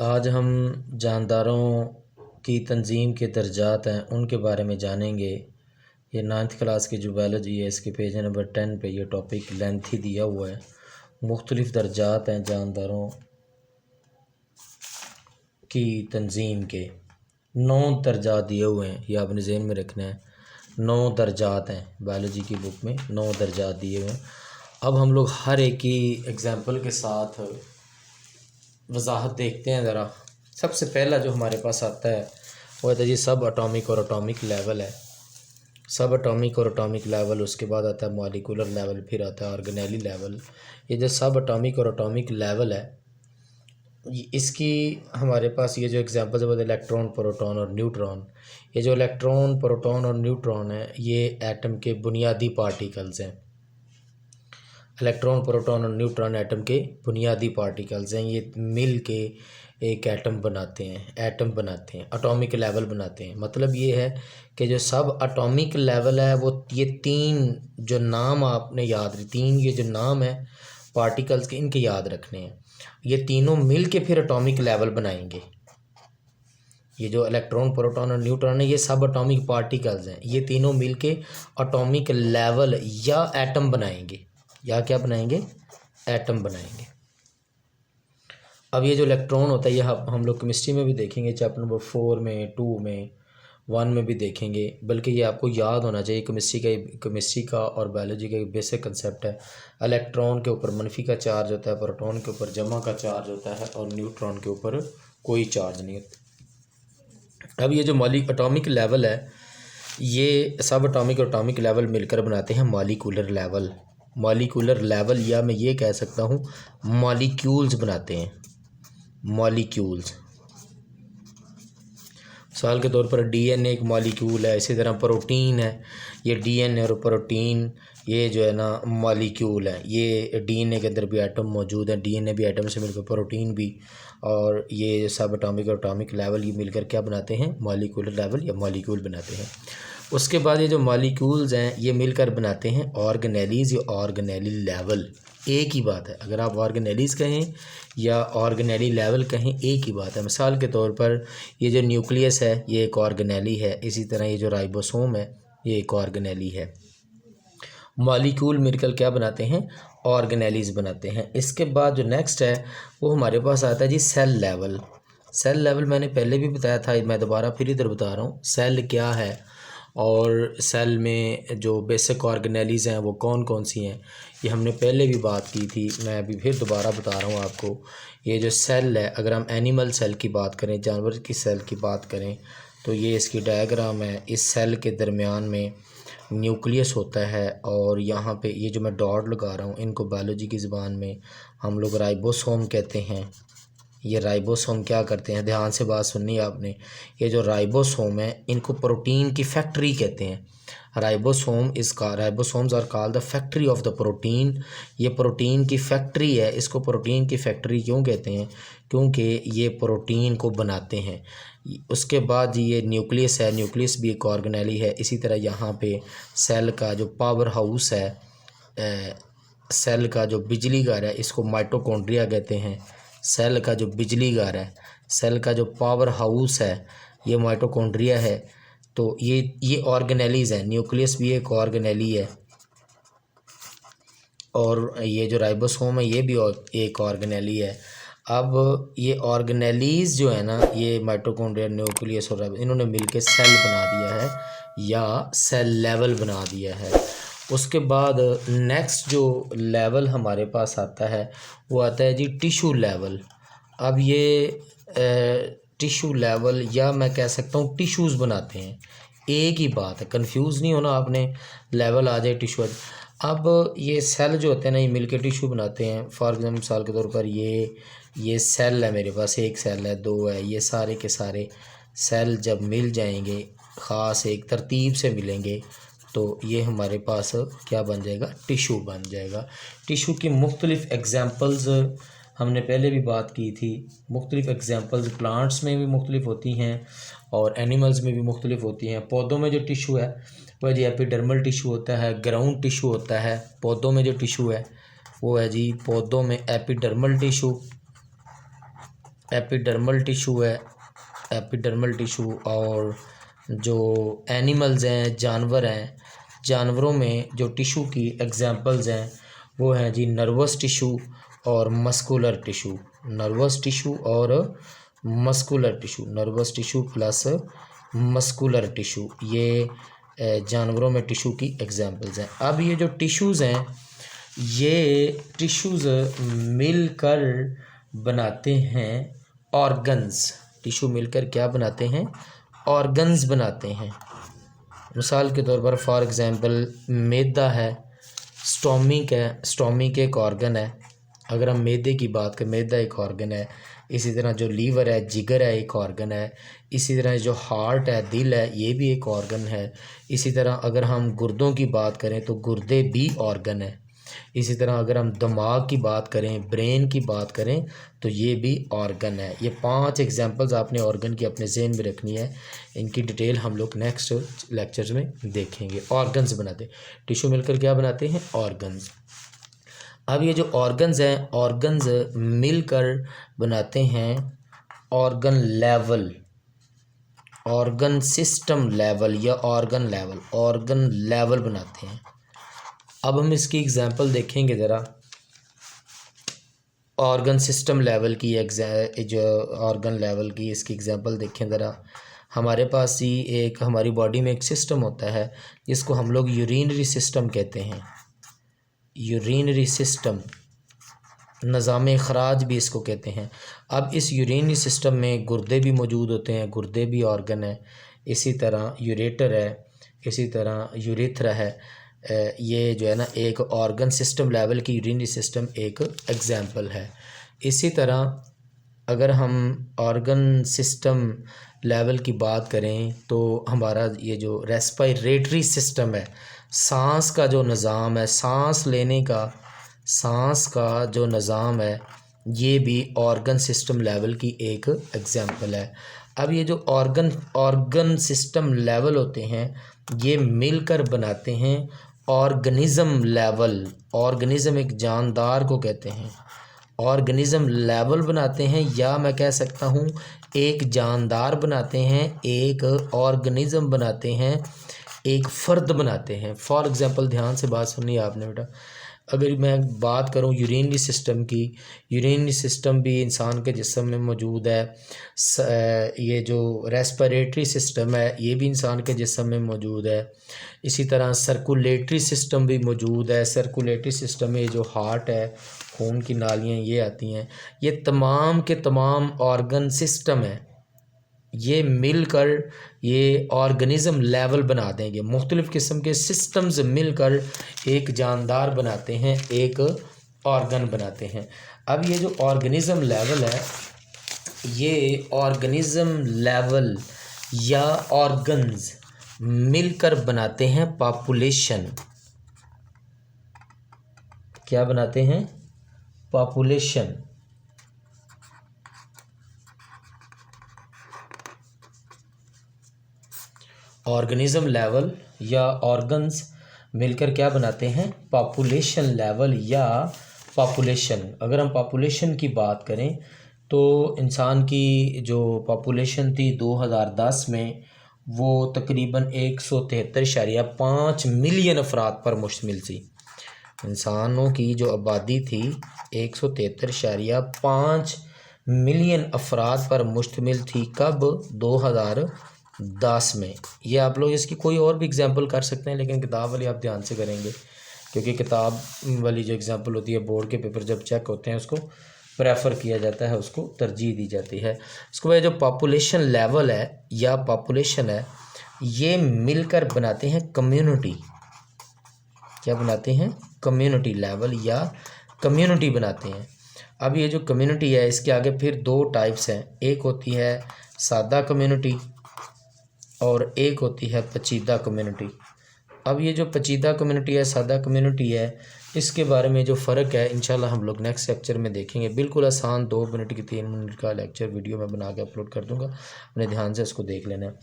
आज हम जानदारों की तंजीम के दर्जात हैं उनके बारे में जानेंगे। ये 9th क्लास की जो बायोलॉजी है इसके पेज नंबर 10 पे ये टॉपिक लेंथी दिया हुआ है। मुख्तलिफ़ दर्जात हैं जानदारों की तंजीम के। 9 दर्जात दिए हुए हैं, ये आपने ज़हन में रखना है। 9 दर्जात हैं बायोलॉजी की बुक में, 9 दर्जात दिए हुए हैं। अब हम लोग हर एक की एग्ज़ाम्पल के साथ वजाहत देखते हैं ज़रा। सबसे पहला जो हमारे पास आता है वो आता है जी सब एटॉमिक और एटॉमिक लेवल है। सब एटॉमिक और एटॉमिक लेवल, उसके बाद आता है मॉलिक्यूलर लेवल, फिर आता है ऑर्गेनेली लेवल। ये जो सब एटॉमिक और एटॉमिक लेवल है इसकी हमारे पास ये जो एग्जांपल्स है वो इलेक्ट्रॉन, प्रोटॉन और न्यूट्रॉन। ये जो इलेक्ट्रॉन, प्रोटॉन और न्यूट्रॉन है ये एटम के बुनियादी पार्टिकल्स हैं। इलेक्ट्रॉन, प्रोटॉन और न्यूट्रॉन एटम के बुनियादी पार्टिकल्स हैं। ये मिल के एक एटम बनाते हैं, एटॉमिक लेवल बनाते हैं। मतलब ये है कि जो सब एटॉमिक लेवल है वो ये तीन जो नाम आपने याद, तीन ये जो नाम है पार्टिकल्स के, इनके याद रखने हैं। ये तीनों मिल के फिर एटॉमिक लेवल बनाएंगे। ये जो इलेक्ट्रॉन, प्रोटॉन और न्यूट्रॉन है ये सब एटॉमिक पार्टिकल्स हैं। ये तीनों मिल के एटॉमिक लेवल या एटम बनाएंगे, या क्या बनाएंगे, एटम बनाएंगे। अब ये जो इलेक्ट्रॉन होता है ये हम लोग केमिस्ट्री में भी देखेंगे, चैप्टर नंबर 4 में, 2 में, 1 में भी देखेंगे। बल्कि ये आपको याद होना चाहिए, केमिस्ट्री का और बायोलॉजी का एक बेसिक कंसेप्ट है। इलेक्ट्रॉन के ऊपर मनफी का चार्ज होता है, प्रोटॉन के ऊपर जमा का चार्ज होता है और न्यूट्रॉन के ऊपर कोई चार्ज नहीं होता। अब ये जो एटॉमिक लेवल है ये सब एटॉमिक और एटॉमिक लेवल मिलकर बनाते हैं मॉलिक्यूलर लेवल। मॉलिक्यूलर लेवल, या मैं ये कह सकता हूँ मॉलिक्यूल्स बनाते हैं, मॉलिक्यूल्स। मिसाल के तौर पर डीएनए एक मॉलिक्यूल है, इसी तरह प्रोटीन है, ये डीएनए और प्रोटीन ये जो है ना मॉलिक्यूल है। ये डीएनए के अंदर भी एटम मौजूद है, डीएनए भी एटम से मिलकर, प्रोटीन भी, और ये सब एटॉमिक और एटॉमिक लेवल ये मिलकर क्या बनाते हैं, मॉलिक्यूलर लेवल या मॉलिक्यूल बनाते हैं। उसके बाद ये जो मॉलिक्यूल्स हैं ये मिलकर बनाते हैं ऑर्गेनेलीज़ या ऑर्गेनेली लेवल। एक ही बात है, अगर आप ऑर्गेनेलीज़ कहें या ऑर्गेनेली लेवल कहें एक ही बात है। मिसाल के तौर पर ये जो न्यूक्लियस है ये एक ऑर्गेनेली है, इसी तरह ये जो राइबोसोम है ये एक ऑर्गेनेली है। मॉलिक्यूल मिलकर क्या बनाते हैं, ऑर्गेनेलीज़ बनाते हैं। इसके बाद जो नेक्स्ट है वो हमारे पास आता है जी सेल लेवल। सेल लेवल मैंने पहले भी बताया था, मैं दोबारा फिर इधर बता रहा हूँ सेल क्या है और सेल में जो बेसिक ऑर्गेनेलीज़ हैं वो कौन कौन सी हैं, ये हमने पहले भी बात की थी। मैं अभी फिर दोबारा बता रहा हूँ आपको। ये जो सेल है, अगर हम एनिमल सेल की बात करें, जानवर की सेल की बात करें, तो ये इसकी डायग्राम है। इस सेल के दरमियान में न्यूक्लियस होता है और यहाँ पे ये जो मैं डॉट लगा रहा हूँ इनको बायोलॉजी की ज़बान में हम लोग राइबोसोम कहते हैं। ये राइबोसोम क्या करते हैं, ध्यान से बात सुननी आपने। ये जो राइबोसोम है इनको प्रोटीन की फैक्ट्री कहते हैं। Ribosomes are called the factory of the protein. ये प्रोटीन की फैक्ट्री है। इसको प्रोटीन की फैक्ट्री क्यों कहते हैं, क्योंकि ये प्रोटीन को बनाते हैं। उसके बाद ये न्यूक्लियस है, न्यूक्लियस भी एक ऑर्गेनेली है। इसी तरह यहाँ पे सेल का जो पावर हाउस है, सेल का जो बिजली घर है इसको माइटोकॉन्ड्रिया कहते हैं। सेल का जो बिजली घर है, सेल का जो पावर हाउस है ये माइटोकॉन्ड्रिया है। तो ये ऑर्गेनेलीज है। न्यूक्लियस भी एक ऑर्गेनेली है और ये जो राइबोसोम है ये भी एक ऑर्गेनेली है। अब ये ऑर्गेनेलीज जो है ना, ये माइटोकॉन्ड्रिया, न्यूक्लियस और इन्होंने मिलकर सेल बना दिया है या सेल लेवल बना दिया है। उसके बाद नेक्स्ट जो लेवल हमारे पास आता है वो आता है जी टिशू लेवल। अब ये टिशू लेवल, या मैं कह सकता हूँ टिश्यूज़ बनाते हैं, एक ही बात है, कंफ्यूज नहीं होना आपने। लेवल आ जाए टिशू। अब ये सेल जो होते हैं ना ये मिलके टिशू बनाते हैं। फॉर एग्जाम्पल मिसाल के तौर पर ये सेल है, मेरे पास एक सेल है, दो है, ये सारे के सारे सेल जब मिल जाएंगे, ख़ास एक तरतीब से मिलेंगे, तो ये हमारे पास क्या बन जाएगा, टिशू बन जाएगा। टिशू की मुख्तलिफ़ एग्जांपल्स हमने पहले भी बात की थी। मुख्तलिफ़ एग्जांपल्स प्लांट्स में भी मुख्तलिफ होती हैं और एनिमल्स में भी मुख्तलिफ होती हैं। पौधों में जो टिशू है वह जी एपिडर्मल टिशू होता है, ग्राउंड टिशू होता है। पौधों में जो टिशू है वो है जी, पौधों में एपिडर्मल टिशू एपिडर्मल टिशू है, एपिडर्मल टिशू। और जो एनिमल्स हैं, जानवर हैं, जानवरों में जो टिशू की एग्जांपल्स हैं वो हैं जी नर्वस टिशू और मस्कुलर टिशू। नर्वस टिशू और muscular tissue, nervous tissue plus muscular tissue, ये जानवरों में टिशू की एग्जांपल्स हैं। अब ये जो टिश्यूज़ हैं, ये टिश्यूज़ मिलकर बनाते हैं ऑर्गन्स। टिशू मिलकर क्या बनाते हैं? ऑर्गन्स बनाते हैं। मिसाल के तौर पर फॉर एग्ज़ाम्पल मैदा है, स्टोमिक है, स्टोमिक एक ऑर्गन है। अगर हम मैदे की बात करें, मैदा एक ऑर्गन है। इसी तरह जो लीवर है, जिगर है, एक ऑर्गन है। इसी तरह जो हार्ट है, दिल है, ये भी एक ऑर्गन है। इसी तरह अगर हम गुर्दों की बात करें तो गुर्दे भी ऑर्गन है। इसी तरह अगर हम दिमाग की बात करें, ब्रेन की बात करें, तो ये भी ऑर्गन है। ये 5 एग्जांपल्स आपने ऑर्गन की अपने ज़हन में रखनी है। इनकी डिटेल हम लोग नेक्स्ट लेक्चर्स में देखेंगे। ऑर्गन्स बनाते, टिश्यू मिलकर क्या बनाते हैं? ऑर्गन्स। अब ये जो ऑर्गन्स हैं, ऑर्गन्स मिलकर बनाते हैं organ level, organ system level या ऑर्गन लेवल बनाते हैं। अब हम इसकी एग्जांपल देखेंगे ज़रा। ऑर्गन सिस्टम लेवल की जो ऑर्गन लेवल की इसकी एग्जांपल देखें ज़रा। हमारे पास ही एक हमारी बॉडी में एक सिस्टम होता है जिसको हम लोग यूरिनरी सिस्टम कहते हैं। यूरिनरी सिस्टम, निज़ाम अखराज भी इसको कहते हैं। अब इस यूरिनरी सिस्टम में गुर्दे भी मौजूद होते हैं, गुर्दे भी ऑर्गन है। इसी तरह यूरेटर है, इसी तरह यूरेथ्रा है। ये जो है ना एक ऑर्गन सिस्टम लेवल की यूरिनरी सिस्टम एक एग्जांपल है। इसी तरह अगर हम ऑर्गन सिस्टम लेवल की बात करें तो हमारा ये जो रेस्पिरेटरी सिस्टम है, सांस का जो निज़ाम है, सांस लेने का, सांस का जो निज़ाम है, ये भी ऑर्गन सिस्टम लेवल की एक एग्जांपल है। अब ये जो ऑर्गन सिस्टम लेवल होते हैं, ये मिलकर बनाते हैं ऑर्गेनिज़म लेवल। ऑर्गेनिज़म एक जानदार को कहते हैं। ऑर्गेनिज़म लेवल बनाते हैं, या मैं कह सकता हूँ एक जानदार बनाते हैं, एक ऑर्गेनिज़म बनाते हैं, एक फ़र्द बनाते हैं। फॉर एग्ज़ाम्पल, ध्यान से बात सुनिए आपने बेटा। अगर मैं बात करूं यूरिनरी सिस्टम की, यूरिनरी सिस्टम भी इंसान के जिस्म में मौजूद है। ये जो रेस्पिरेटरी सिस्टम है, ये भी इंसान के जिस्म में मौजूद है। इसी तरह सर्कुलेटरी सिस्टम भी मौजूद है। सर्कुलेटरी सिस्टम में जो हार्ट है, खून की नालियाँ ये आती हैं। ये तमाम के तमाम ऑर्गन सिस्टम है, ये मिलकर ये ऑर्गेनिज़म लेवल बना देंगे। मुख्तलिफ़ किस्म के सिस्टम्स मिलकर एक जानदार बनाते हैं, एक ऑर्गन बनाते हैं। अब ये जो ऑर्गेनिज़म लेवल है, ये ऑर्गेनिज़म लेवल या ऑर्गन्स मिलकर बनाते हैं पॉपुलेशन। क्या बनाते हैं? पॉपुलेशन। ऑर्गेनिज़म लेवल या ऑर्गन्स मिलकर क्या बनाते हैं? पॉपुलेशन लेवल या पॉपुलेशन। अगर हम पॉपुलेशन की बात करें तो इंसान की जो पॉपुलेशन थी 2010 में, वो तकरीबन 173.5 मिलियन अफराद पर मुश्तमिल थी। इंसानों की जो आबादी थी 173.5 मिलियन अफराद पर मुश्तमिल थी। कब? 2010 में। ये आप लोग इसकी कोई और भी एग्जांपल कर सकते हैं, लेकिन किताब वाली आप ध्यान से करेंगे, क्योंकि किताब वाली जो एग्जांपल होती है, बोर्ड के पेपर जब चेक होते हैं उसको प्रेफर किया जाता है, उसको तरजीह दी जाती है। उसके बाद जो पॉपुलेशन लेवल है या पॉपुलेशन है, ये मिलकर बनाते हैं कम्युनिटी। क्या बनाते हैं? कम्युनिटी लेवल या कम्युनिटी बनाते हैं। अब ये जो कम्युनिटी है, इसके आगे फिर 2 टाइप्स हैं। एक होती है सादा कम्युनिटी और एक होती है पेचीदा कम्युनिटी। अब ये जो पेचीदा कम्युनिटी है, सादा कम्युनिटी है, इसके बारे में जो फ़र्क है इंशाल्लाह हम लोग नेक्स्ट लेक्चर में देखेंगे। बिल्कुल आसान 2 मिनट की 3 मिनट का लेक्चर वीडियो में बना के अपलोड कर दूंगा, अपने ध्यान से इसको देख लेना है।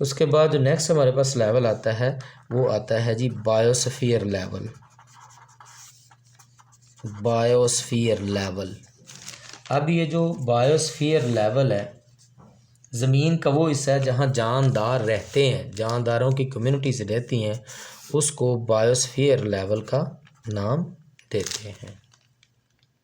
उसके बाद जो नेक्स्ट हमारे पास लेवल आता है, वो आता है जी बायोस्फीयर लेवल। बायोस्फीयर लेवल, अब ये जो बायोस्फीयर लेवल है, ज़मीन का वो हिस्सा है जहाँ जानदार रहते हैं, जानदारों की कम्युनिटीज़ रहती हैं, उसको बायोस्फीयर लेवल का नाम देते हैं।